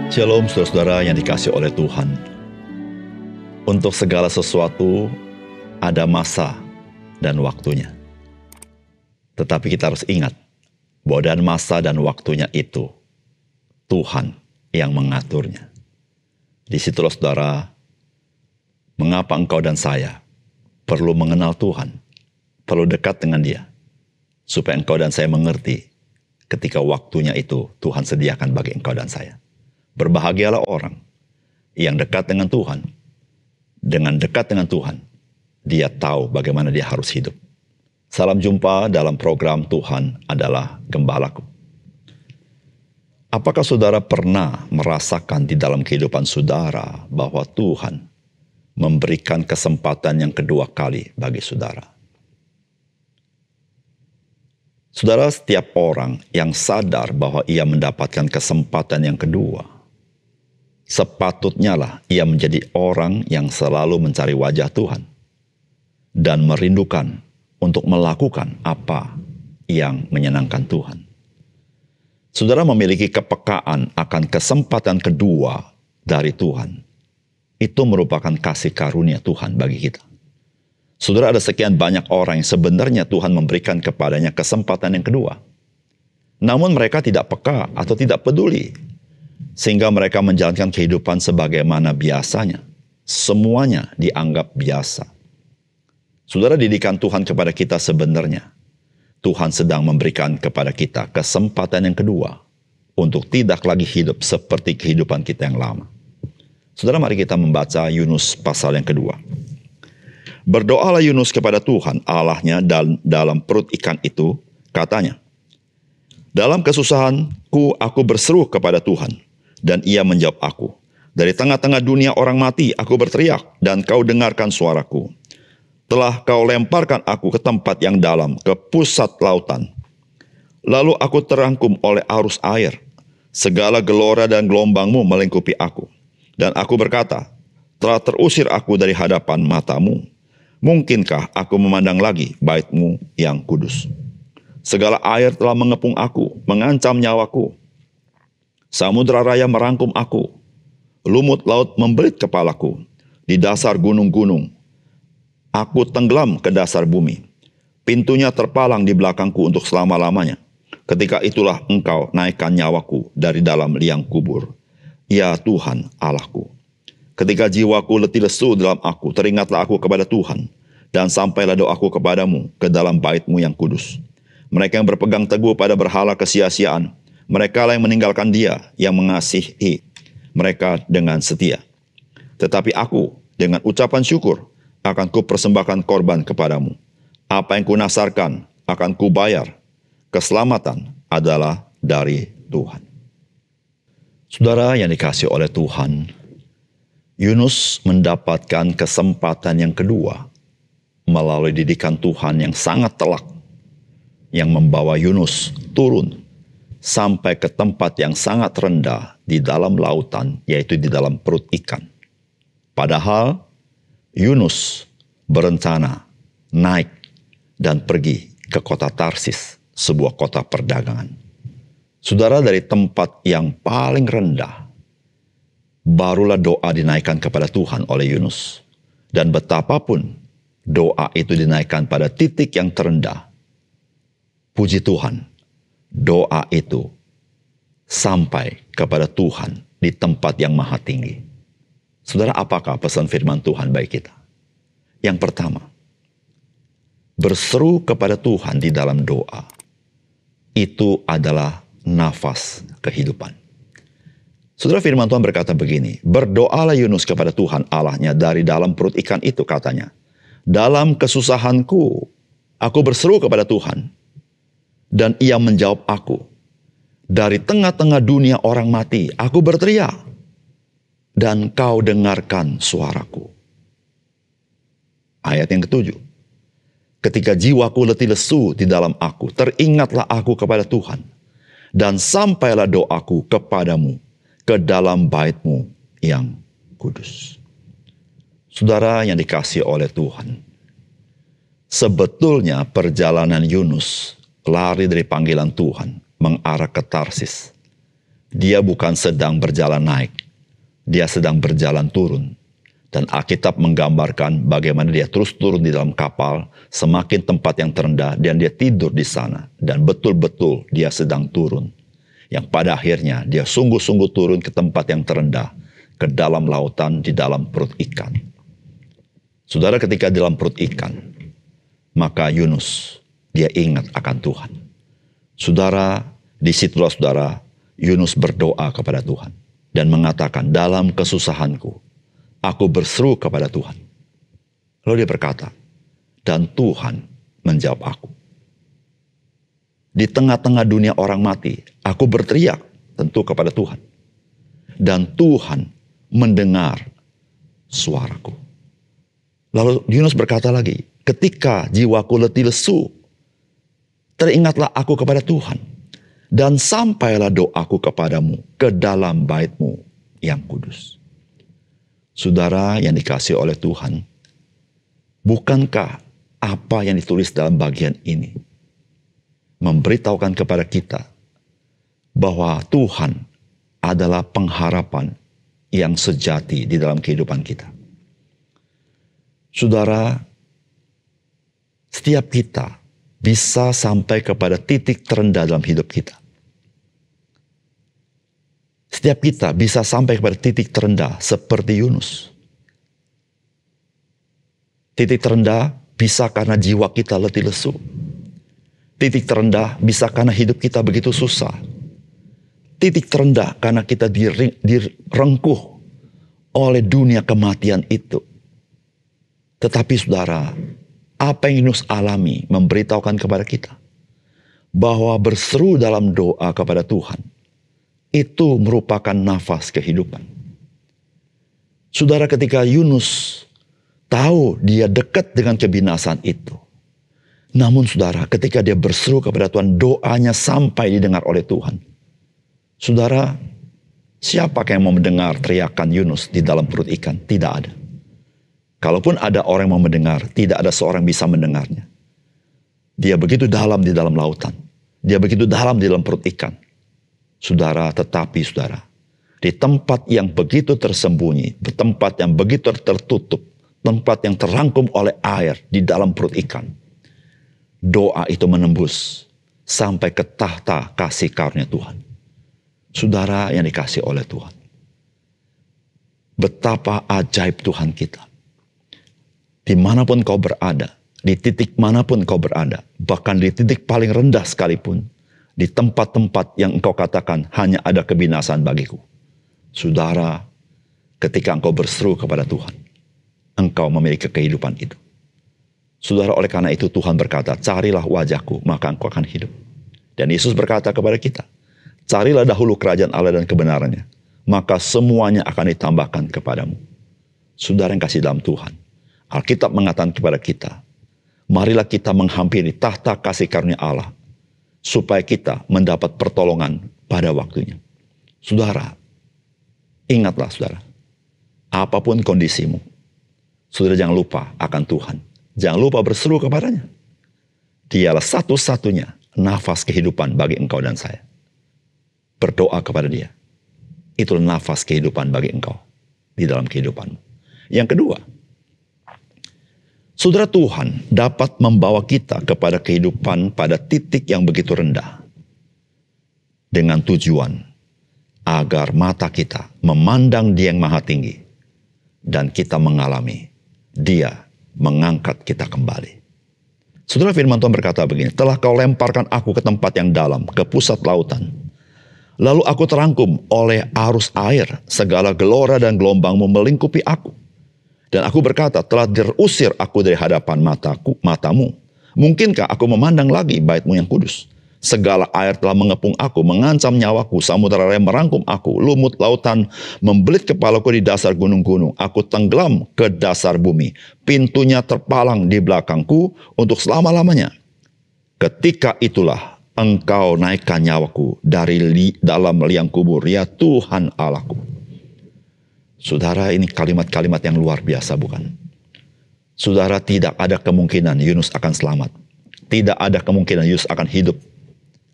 Shalom saudara-saudara yang dikasihi oleh Tuhan. Untuk segala sesuatu ada masa dan waktunya. Tetapi kita harus ingat bahwa dan masa dan waktunya itu Tuhan yang mengaturnya. Disitulah saudara, mengapa engkau dan saya perlu mengenal Tuhan, perlu dekat dengan Dia, supaya engkau dan saya mengerti ketika waktunya itu Tuhan sediakan bagi engkau dan saya. Berbahagialah orang yang dekat dengan Tuhan. Dengan dekat dengan Tuhan, dia tahu bagaimana dia harus hidup. Salam jumpa dalam program Tuhan adalah Gembalaku. Apakah saudara pernah merasakan di dalam kehidupan saudara bahwa Tuhan memberikan kesempatan yang kedua kali bagi saudara? Saudara, setiap orang yang sadar bahwa ia mendapatkan kesempatan yang kedua, sepatutnya lah ia menjadi orang yang selalu mencari wajah Tuhan dan merindukan untuk melakukan apa yang menyenangkan Tuhan. Saudara memiliki kepekaan akan kesempatan kedua dari Tuhan. Itu merupakan kasih karunia Tuhan bagi kita. Saudara, ada sekian banyak orang yang sebenarnya Tuhan memberikan kepadanya kesempatan yang kedua. Namun mereka tidak peka atau tidak peduli, sehingga mereka menjalankan kehidupan sebagaimana biasanya. Semuanya dianggap biasa. Saudara, didikan Tuhan kepada kita sebenarnya, Tuhan sedang memberikan kepada kita kesempatan yang kedua untuk tidak lagi hidup seperti kehidupan kita yang lama. Saudara, mari kita membaca Yunus pasal yang kedua. Berdoalah Yunus kepada Tuhan Allahnya dalam perut ikan itu, katanya, dalam kesusahanku aku berseru kepada Tuhan, dan ia menjawab aku. Dari tengah-tengah dunia orang mati aku berteriak, dan kau dengarkan suaraku. Telah kau lemparkan aku ke tempat yang dalam, ke pusat lautan. Lalu aku terangkum oleh arus air. Segala gelora dan gelombangmu melingkupi aku. Dan aku berkata, telah terusir aku dari hadapan matamu. Mungkinkah aku memandang lagi bait-Mu yang kudus? Segala air telah mengepung aku, mengancam nyawaku. Samudra raya merangkum aku. Lumut laut membelit kepalaku. Di dasar gunung-gunung aku tenggelam ke dasar bumi. Pintunya terpalang di belakangku untuk selama-lamanya. Ketika itulah Engkau naikkan nyawaku dari dalam liang kubur. Ya Tuhan Allahku. Ketika jiwaku letih lesu dalam aku, teringatlah aku kepada Tuhan. Dan sampailah doaku kepadamu ke dalam bait-Mu yang kudus. Mereka yang berpegang teguh pada berhala kesia-siaan, mereka lah yang meninggalkan Dia yang mengasihi mereka dengan setia. Tetapi aku dengan ucapan syukur akan kupersembahkan korban kepadamu. Apa yang kunasarkan akan kubayar. Keselamatan adalah dari Tuhan. Saudara yang dikasihi oleh Tuhan, Yunus mendapatkan kesempatan yang kedua melalui didikan Tuhan yang sangat telak yang membawa Yunus turun sampai ke tempat yang sangat rendah di dalam lautan, yaitu di dalam perut ikan. Padahal Yunus berencana naik dan pergi ke kota Tarsis, sebuah kota perdagangan. Saudara, dari tempat yang paling rendah, barulah doa dinaikkan kepada Tuhan oleh Yunus. Dan betapapun doa itu dinaikkan pada titik yang terendah, puji Tuhan, doa itu sampai kepada Tuhan di tempat yang maha tinggi. Saudara, apakah pesan firman Tuhan bagi kita? Yang pertama, berseru kepada Tuhan di dalam doa. Itu adalah nafas kehidupan. Saudara, firman Tuhan berkata begini, berdoalah Yunus kepada Tuhan Allahnya dari dalam perut ikan itu, katanya, dalam kesusahanku aku berseru kepada Tuhan, dan Ia menjawab aku. Dari tengah-tengah dunia orang mati, aku berteriak, dan Kau dengarkan suaraku. Ayat yang ketujuh. Ketika jiwaku letih lesu di dalam aku, teringatlah aku kepada Tuhan, dan sampailah doaku kepadamu ke dalam bait-Mu yang kudus. Saudara yang dikasihi oleh Tuhan, sebetulnya perjalanan Yunus lari dari panggilan Tuhan mengarah ke Tarsis Dia bukan sedang berjalan naik, dia sedang berjalan turun. Dan Alkitab menggambarkan bagaimana dia terus turun di dalam kapal, semakin tempat yang terendah, dan dia tidur di sana. Dan betul-betul dia sedang turun. Yang pada akhirnya dia sungguh-sungguh turun ke tempat yang terendah, ke dalam lautan, di dalam perut ikan. Saudara, ketika di dalam perut ikan, maka Yunus, dia ingat akan Tuhan. Saudara, disitulah saudara, Yunus berdoa kepada Tuhan. Dan mengatakan, dalam kesusahanku, aku berseru kepada Tuhan. Lalu dia berkata, dan Tuhan menjawab aku. Di tengah-tengah dunia orang mati, aku berteriak tentu kepada Tuhan. Dan Tuhan mendengar suaraku. Lalu Yunus berkata lagi, ketika jiwaku letih lesu, teringatlah aku kepada Tuhan. Dan sampailah doaku kepadamu ke dalam bait-Mu yang kudus. Saudara yang dikasihi oleh Tuhan, bukankah apa yang ditulis dalam bagian ini memberitahukan kepada kita bahwa Tuhan adalah pengharapan yang sejati di dalam kehidupan kita? Saudara, setiap kita bisa sampai kepada titik terendah dalam hidup kita. Setiap kita bisa sampai kepada titik terendah seperti Yunus. Titik terendah bisa karena jiwa kita letih lesu. Titik terendah bisa karena hidup kita begitu susah. Titik terendah karena kita direngkuh oleh dunia kematian itu. Tetapi saudara, apa yang Yunus alami memberitahukan kepada kita bahwa berseru dalam doa kepada Tuhan itu merupakan nafas kehidupan. Saudara, ketika Yunus tahu dia dekat dengan kebinasan itu, namun saudara, ketika dia berseru kepada Tuhan, doanya sampai didengar oleh Tuhan. Saudara, siapa yang mau mendengar teriakan Yunus di dalam perut ikan? Tidak ada. Kalaupun ada orang yang mau mendengar, tidak ada seorang yang bisa mendengarnya. Dia begitu dalam di dalam lautan. Dia begitu dalam di dalam perut ikan. Saudara, tetapi saudara, di tempat yang begitu tersembunyi, di tempat yang begitu tertutup, tempat yang terangkum oleh air di dalam perut ikan, doa itu menembus sampai ke tahta kasih karunia Tuhan. Saudara yang dikasih oleh Tuhan, betapa ajaib Tuhan kita. Dimanapun kau berada, di titik manapun kau berada, bahkan di titik paling rendah sekalipun, di tempat-tempat yang engkau katakan hanya ada kebinasan bagiku. Saudara, ketika engkau berseru kepada Tuhan, engkau memiliki kehidupan itu. Saudara, oleh karena itu Tuhan berkata, carilah wajahku, maka engkau akan hidup. Dan Yesus berkata kepada kita, carilah dahulu kerajaan Allah dan kebenarannya, maka semuanya akan ditambahkan kepadamu. Saudara yang kasih dalam Tuhan, Alkitab mengatakan kepada kita, marilah kita menghampiri tahta kasih karunia Allah, supaya kita mendapat pertolongan pada waktunya. Saudara, ingatlah saudara, apapun kondisimu, saudara jangan lupa akan Tuhan. Jangan lupa berseru kepadanya. Dialah satu-satunya nafas kehidupan bagi engkau dan saya. Berdoa kepada dia. Itulah nafas kehidupan bagi engkau di dalam kehidupanmu. Yang kedua, saudara, Tuhan dapat membawa kita kepada kehidupan pada titik yang begitu rendah. Dengan tujuan agar mata kita memandang Dia yang maha tinggi. Dan kita mengalami Dia mengangkat kita kembali. Saudara, firman Tuhan berkata begini, telah kau lemparkan aku ke tempat yang dalam, ke pusat lautan. Lalu aku terangkum oleh arus air, segala gelora dan gelombangmu melingkupi aku. Dan aku berkata, telah terusir aku dari hadapan matamu. Mungkinkah aku memandang lagi bait-Mu yang kudus? Segala air telah mengepung aku, mengancam nyawaku, samudera raya merangkum aku, lumut lautan membelit kepalaku di dasar gunung-gunung. Aku tenggelam ke dasar bumi, pintunya terpalang di belakangku untuk selama-lamanya. Ketika itulah Engkau naikkan nyawaku dari dalam liang kubur, ya Tuhan Allahku. Saudara, ini kalimat-kalimat yang luar biasa, bukan? Saudara, tidak ada kemungkinan Yunus akan selamat. Tidak ada kemungkinan Yunus akan hidup.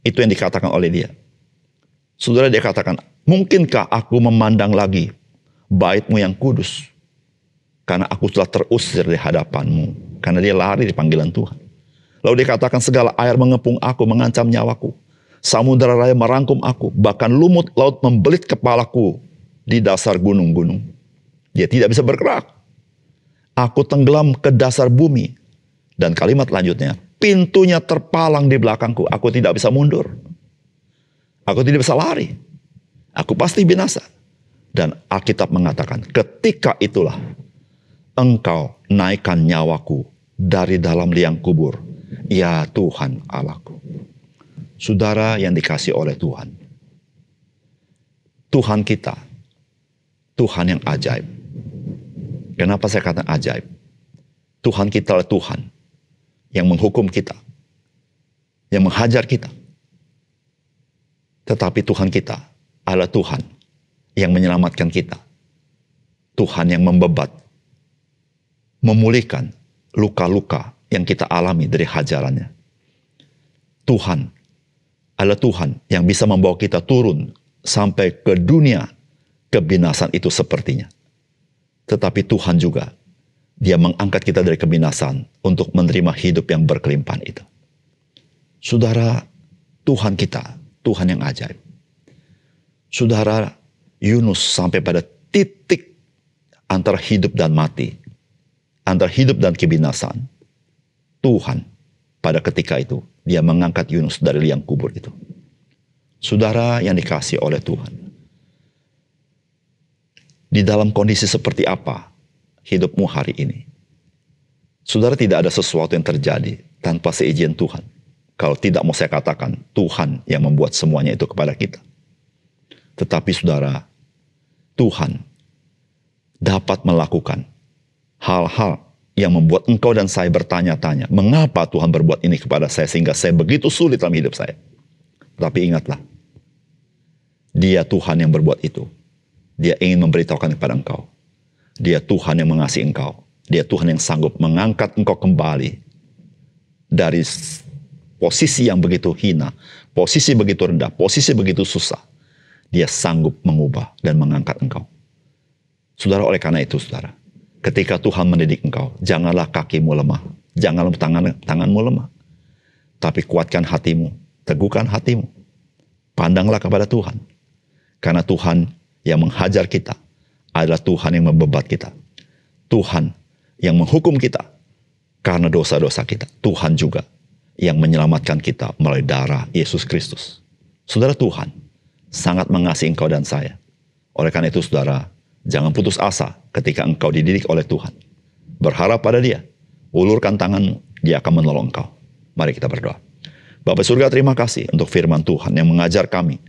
Itu yang dikatakan oleh dia. Saudara, dia katakan, mungkinkah aku memandang lagi bait-Mu yang kudus? Karena aku telah terusir di hadapan-Mu. Karena dia lari di panggilan Tuhan. Lalu dia katakan, segala air mengepung aku, mengancam nyawaku. Samudera raya merangkum aku. Bahkan lumut laut membelit kepalaku di dasar gunung-gunung. Dia tidak bisa bergerak. Aku tenggelam ke dasar bumi. Dan kalimat lanjutnya, pintunya terpalang di belakangku. Aku tidak bisa mundur. Aku tidak bisa lari. Aku pasti binasa. Dan Alkitab mengatakan, ketika itulah Engkau naikkan nyawaku dari dalam liang kubur. Ya Tuhan Allahku. Saudara yang dikasihi oleh Tuhan. Tuhan kita. Tuhan yang ajaib. Kenapa saya kata ajaib? Tuhan kita adalah Tuhan yang menghukum kita. Yang menghajar kita. Tetapi Tuhan kita adalah Tuhan yang menyelamatkan kita. Tuhan yang membebat. Memulihkan luka-luka yang kita alami dari hajarannya. Tuhan adalah Tuhan yang bisa membawa kita turun sampai ke dunia kebinasan itu sepertinya. Tetapi Tuhan juga, Dia mengangkat kita dari kebinasan untuk menerima hidup yang berkelimpahan itu. Saudara, Tuhan kita, Tuhan yang ajaib. Saudara, Yunus sampai pada titik antara hidup dan mati. Antara hidup dan kebinasan. Tuhan pada ketika itu dia mengangkat Yunus dari liang kubur itu. Saudara yang dikasihi oleh Tuhan. Di dalam kondisi seperti apa hidupmu hari ini? Saudara, tidak ada sesuatu yang terjadi tanpa seizin Tuhan. Kalau tidak mau saya katakan Tuhan yang membuat semuanya itu kepada kita. Tetapi saudara, Tuhan dapat melakukan hal-hal yang membuat engkau dan saya bertanya-tanya, mengapa Tuhan berbuat ini kepada saya sehingga saya begitu sulit dalam hidup saya. Tapi ingatlah, Dia Tuhan yang berbuat itu. Dia ingin memberitahukan kepada engkau. Dia Tuhan yang mengasihi engkau. Dia Tuhan yang sanggup mengangkat engkau kembali dari posisi yang begitu hina, posisi begitu rendah, posisi begitu susah. Dia sanggup mengubah dan mengangkat engkau. Saudara, oleh karena itu saudara, ketika Tuhan mendidik engkau, janganlah kakimu lemah. Janganlah tanganmu lemah. Tapi kuatkan hatimu. Teguhkan hatimu. Pandanglah kepada Tuhan. Karena Tuhan yang menghajar kita adalah Tuhan yang membebat kita. Tuhan yang menghukum kita karena dosa-dosa kita. Tuhan juga yang menyelamatkan kita melalui darah Yesus Kristus. Saudara, Tuhan sangat mengasihi engkau dan saya. Oleh karena itu saudara, jangan putus asa ketika engkau dididik oleh Tuhan. Berharap pada Dia. Ulurkan tanganmu, Dia akan menolong engkau. Mari kita berdoa. Bapa surga, terima kasih untuk firman Tuhan yang mengajar kami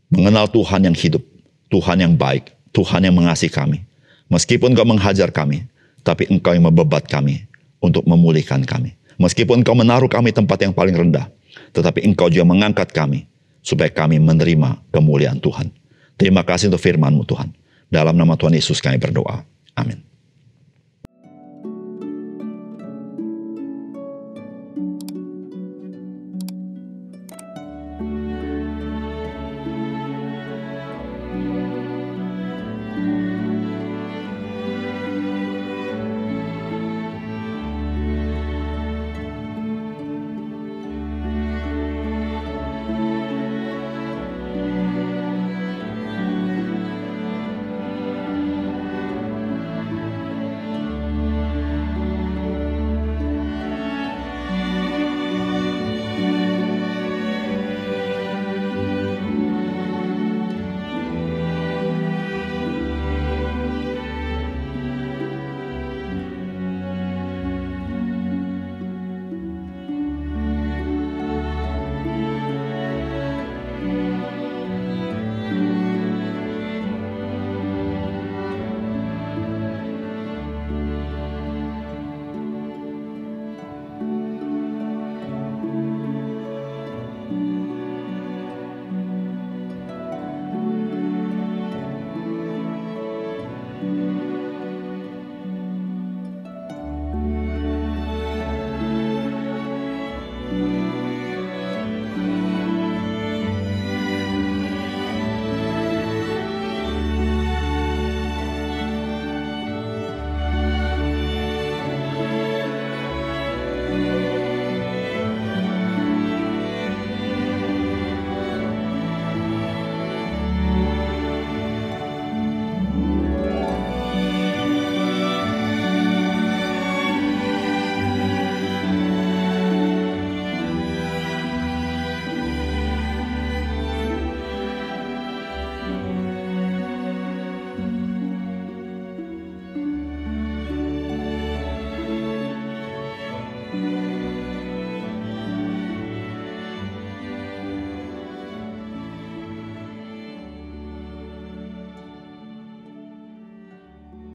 mengenal Tuhan yang hidup, Tuhan yang baik, Tuhan yang mengasihi kami. Meskipun Engkau menghajar kami, tapi Engkau yang membebat kami untuk memulihkan kami. Meskipun Engkau menaruh kami tempat yang paling rendah, tetapi Engkau juga mengangkat kami supaya kami menerima kemuliaan Tuhan. Terima kasih untuk firman-Mu Tuhan. Dalam nama Tuhan Yesus kami berdoa. Amin.